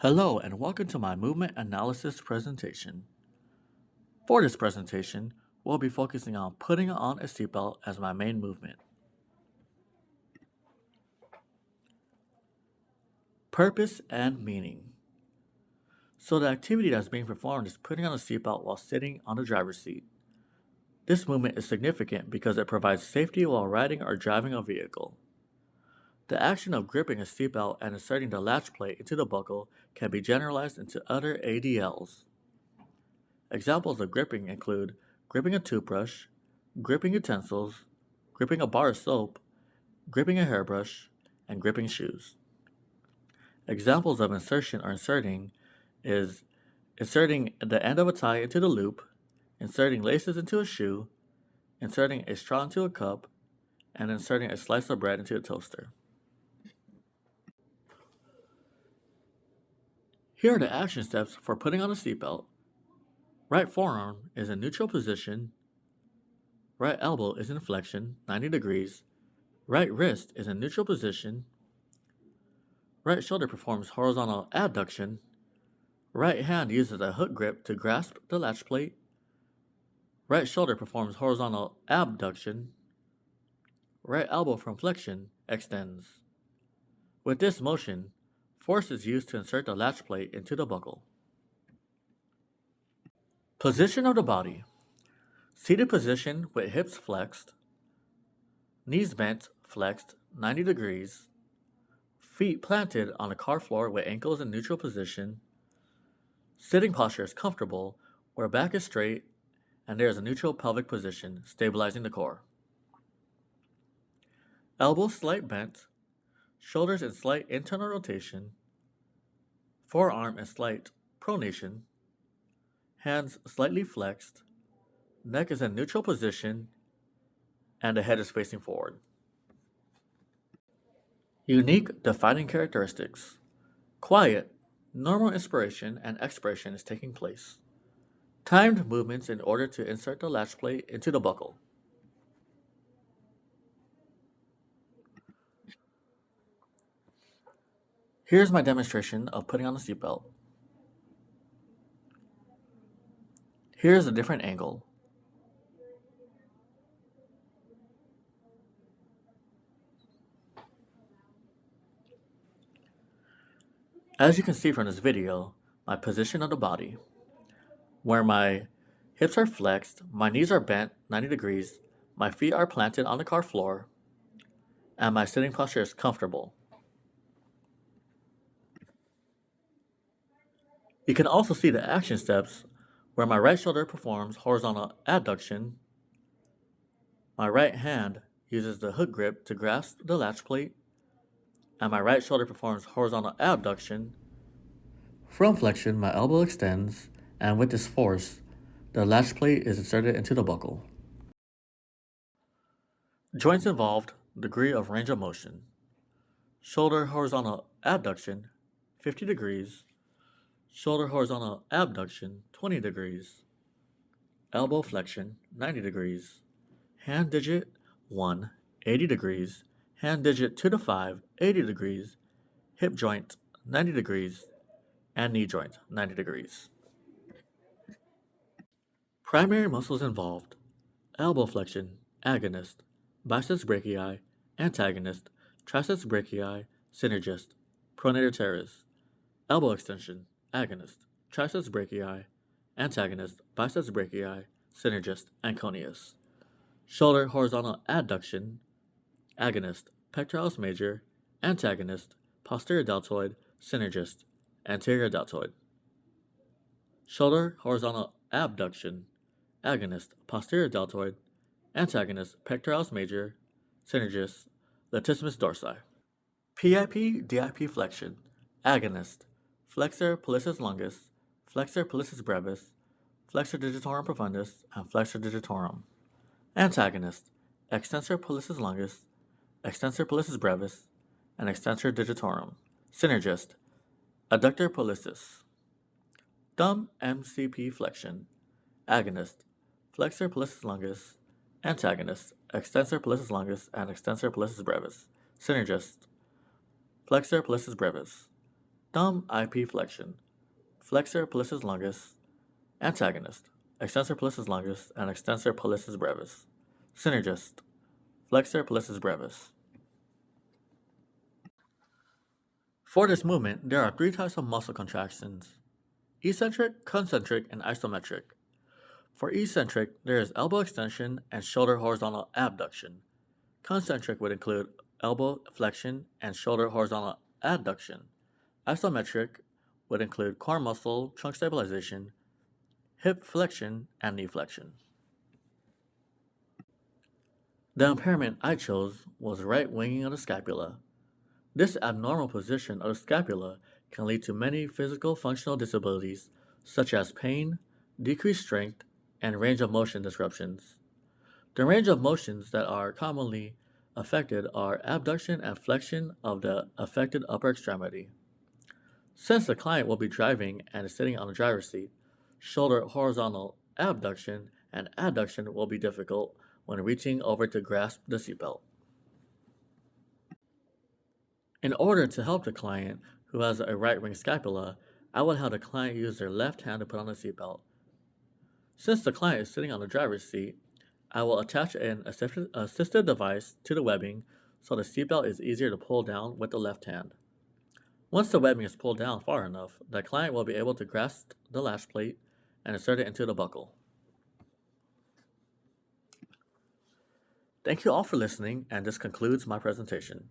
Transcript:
Hello and welcome to my movement analysis presentation. For this presentation, we'll be focusing on putting on a seatbelt as my main movement. Purpose and meaning. So the activity that's being performed is putting on a seatbelt while sitting on the driver's seat. This movement is significant because it provides safety while riding or driving a vehicle. The action of gripping a seatbelt and inserting the latch plate into the buckle can be generalized into other ADLs. Examples of gripping include gripping a toothbrush, gripping utensils, gripping a bar of soap, gripping a hairbrush, and gripping shoes. Examples of insertion or inserting is inserting the end of a tie into the loop, inserting laces into a shoe, inserting a straw into a cup, and inserting a slice of bread into a toaster. Here are the action steps for putting on a seatbelt. Right forearm is in neutral position, right elbow is in flexion, 90 degrees, right wrist is in neutral position, right shoulder performs horizontal abduction, right hand uses a hook grip to grasp the latch plate, right shoulder performs horizontal abduction, right elbow from flexion extends. With this motion, force is used to insert the latch plate into the buckle. Position of the body. Seated position with hips flexed, knees bent, flexed 90 degrees, feet planted on the car floor with ankles in neutral position. Sitting posture is comfortable, where back is straight and there is a neutral pelvic position, stabilizing the core. Elbows slight bent, shoulders in slight internal rotation, forearm in slight pronation, hands slightly flexed, neck is in neutral position, and the head is facing forward. Unique defining characteristics. Quiet, normal inspiration and expiration is taking place. Timed movements in order to insert the latch plate into the buckle. Here's my demonstration of putting on a seatbelt. Here's a different angle. As you can see from this video, my position of the body, where my hips are flexed, my knees are bent 90 degrees, my feet are planted on the car floor, and my sitting posture is comfortable. You can also see the action steps where my right shoulder performs horizontal adduction, my right hand uses the hook grip to grasp the latch plate, and my right shoulder performs horizontal abduction. From flexion, my elbow extends, and with this force, the latch plate is inserted into the buckle. Joints involved, degree of range of motion. Shoulder horizontal abduction, 50 degrees. Shoulder horizontal abduction, 20 degrees. Elbow flexion, 90 degrees. Hand digit 1, 80 degrees. Hand digit 2 to 5, 80 degrees. Hip joint, 90 degrees. And knee joint, 90 degrees. Primary muscles involved: elbow flexion, agonist; biceps brachii, antagonist; triceps brachii, synergist; pronator teres; elbow extension, agonist; triceps brachii, antagonist; biceps brachii, synergist; and coneus; shoulder horizontal adduction, agonist; pectoralis major, antagonist; posterior deltoid, synergist; anterior deltoid; shoulder horizontal abduction, agonist, posterior deltoid; antagonist, pectoralis major, synergist, latissimus dorsi. PIP-DIP flexion, agonist, flexor pollicis longus, flexor pollicis brevis, flexor digitorum profundus, and flexor digitorum. Antagonist, extensor pollicis longus, extensor pollicis brevis, and extensor digitorum. Synergist, adductor pollicis. Thumb MCP flexion, agonist, flexor pollicis longus, antagonist, extensor pollicis longus, and extensor pollicis brevis. Synergist, flexor pollicis brevis. thumb IP flexion, flexor pollicis longus, antagonist, extensor pollicis longus, and extensor pollicis brevis, synergist, flexor pollicis brevis. For this movement, there are three types of muscle contractions: eccentric, concentric, and isometric. For eccentric, there is elbow extension and shoulder horizontal abduction. Concentric would include elbow flexion and shoulder horizontal adduction. Isometric would include core muscle trunk stabilization, hip flexion, and knee flexion. The impairment I chose was right winging of the scapula. This abnormal position of the scapula can lead to many physical functional disabilities such as pain, decreased strength, and range of motion disruptions. The range of motions that are commonly affected are abduction and flexion of the affected upper extremity. Since the client will be driving and is sitting on the driver's seat, shoulder horizontal abduction and adduction will be difficult when reaching over to grasp the seatbelt. In order to help the client who has a right wing scapula, I would have the client use their left hand to put on the seatbelt. Since the client is sitting on the driver's seat, I will attach an assisted device to the webbing so the seatbelt is easier to pull down with the left hand. Once the webbing is pulled down far enough, the client will be able to grasp the latch plate and insert it into the buckle. Thank you all for listening, and this concludes my presentation.